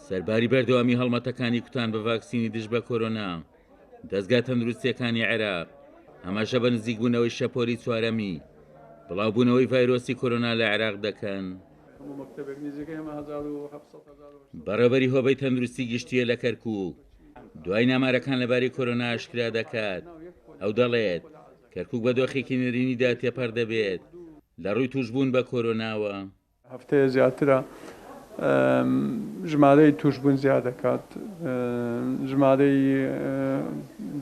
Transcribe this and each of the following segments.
سەرباری بەردەوامی هەڵمەتەکانی کوتان بە ڤاکسینی دژ بە کۆرۆنا دەستگا تەندروستیەکانی عێراق ئەمەشە بە نزیکبوونەوەی شەپۆلی چوارەمی بڵاوبوونەوەی ڤایرۆسی کۆرۆنا لە عێراق دەکەن. بەڕێوەبەری هۆبەی تەندروستی گشتیە لە کەرکووک دوای نامارەکان لەبارەی کۆرۆنا ئاشکرا دەکات. ئەو دەڵێت کەرکووک بە دۆخێکی نەرینیدا تێپەڕ دەبێت لە ڕووی توشبوون بە کۆرۆناوە. هەفتەیە زیاترە ژمارەی توشبوون زیاد دەکات، ژمارەی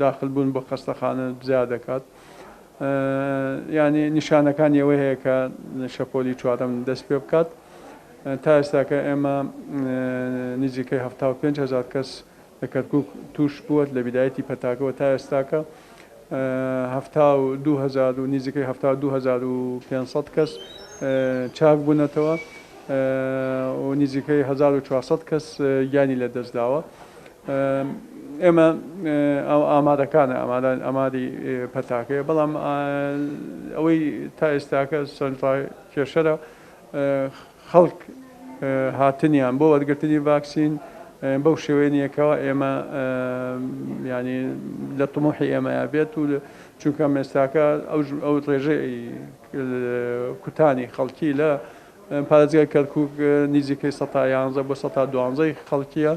داخلبوون بۆ خەستەخانە زیاد دەکات. یعنی نیشانەکانی ئەوەی هەیە کە شەپۆلی چوارەم دەست پێ بکات. تا ئێستاکە ئێمە نزیکەی 75,000 کەس لە کەرکووک توش بووە لە بیدایەتی پەتاکەوە تا ئێستاکە 72,000 و نزیکەی 72,500 کەس چاک بوونەتەوە و نزیکەی 1400 کەس گیانی لە دەستداوە. ئێمە ئەو ئامادەکانە ئامادەی پەتاکەیە، بەڵام ئەوەی تا ئێستاکە سەرنجڕای کێشەرە خەڵک هاتنیان بۆ وەرگرتنی ڤاکسین بەو شێوەیەکەوە ئێمە ینی لە تموحی ئێمەیە بێت و چونکە ئێستاکە ئەو ڕێژەی کوتانی خەڵکی لە پارێزگای کەرکووک نزیکەی 111 بۆ 112 خەڵکیە.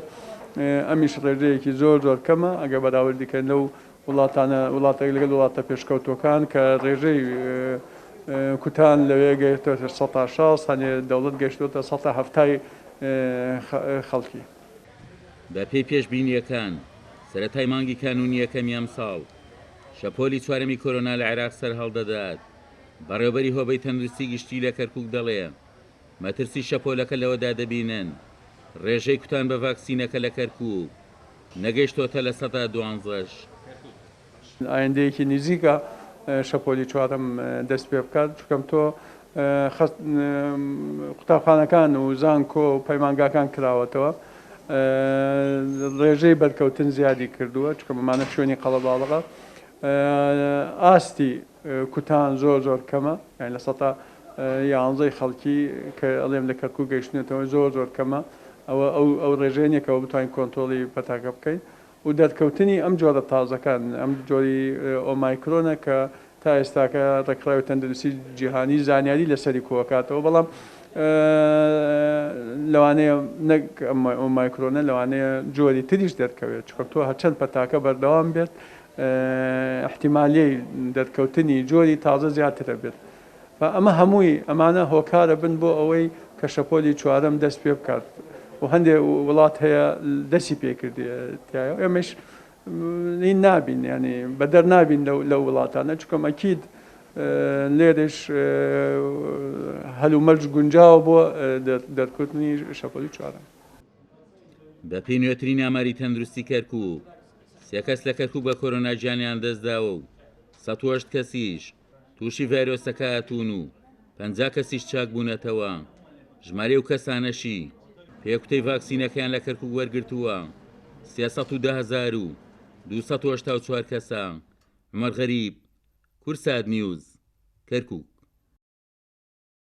ئەمیش ڕێژەیەکی زۆر کەمە ئەگە بەراوردیکەن لەو وڵاتانە وڵاتێک لەگەڵ وڵاتە پێشکەوتوەکان کە ڕێژەی کوتان لەوێ گەیشتوێتە 160 هەنێ دەوڵەت گەیشتوێتە 170 خەڵکی. بە پێی پێشبینیەکان سەرەتای مانگی کانونی یەکەمی ئەم ساڵ شەپۆلی چوارەمی کۆرۆنا لە عێراق سەر هەڵدەدات. بەڕێوەبەری هۆبەی تەندروستی گشتی لە کەرکووک دەڵێ مەترسی شەپۆلەکە لەوەدا دەبینن ڕێژەی کوتان بە ڤاکسینەکە لە کەرکووک نەگەیشتۆتە لە 112ش. ئایندەیەکی نزیکە شەپۆلی چوارەم دەست پێ بکات، چکەم تۆ قوتابخانەکان و زانکۆ و پەیمانگاکان کراوەتەوە، ڕێژەی بەرکەوتن زیادی کردووە، چکە بمانە شوێنی قەڵەباڵغا ئاستی کوتان زۆر کەمە، یان لە 111 خەڵکی کە ئەڵێم لە کەرکووک گەیشتنێتەوە زۆر کەمە. ئەو ڕێژەیەکەوە بتوانین کۆنتۆڵی پەتاکە بکەین و دەرکەوتنی ئەم جۆرە تازەکان ئەم جۆری ئۆمایکرۆنە کە تا ئێستاکە ڕێکخراوی تەندروستی جیهانی زانیاری لەسەری کۆکاتەوە، بەڵام لەوانەیە نەک ئۆمایکرۆنە لەوانەیە جۆری تریش دەرکەوێت، چکە تۆ هەرچەند پەتاکە بەردەوام بێت احتیمالیەی دەرکەوتنی جۆری تازە زیاترە بێت. ئەمە هەمووی ئەمانە هۆکارە بن بۆ ئەوەی کە شەپۆلی چوارەم دەست پێ بکات و هەندێک وڵات هەیە دەستی پێکردیایە. ئێمەش نابین، ینی بەدەر نابین لەو وڵاتانە، چکەم ئەکید لێرەش هەلومەرج گونجاوە بۆ دەرکەوتنی شەپۆلی چوارەم. بە پێی نوێترین ئاماری تەندروستی کەرکووک 3 کەس لە کەرکووک بە کۆرۆنا گیانیان دەستداوە و 108 کەسیش تووشی ڤایرۆسەکە هاتوون و 50 کەسیش چاک بوونەتەوە. ژمارەی و کەسانەشی پێکوتەی ڤاکسینەکەیان لە کەرکووک وەرگرتووە 310,284 کەسە. عومەر غەریب، کورسات نیوز، کەرکووک.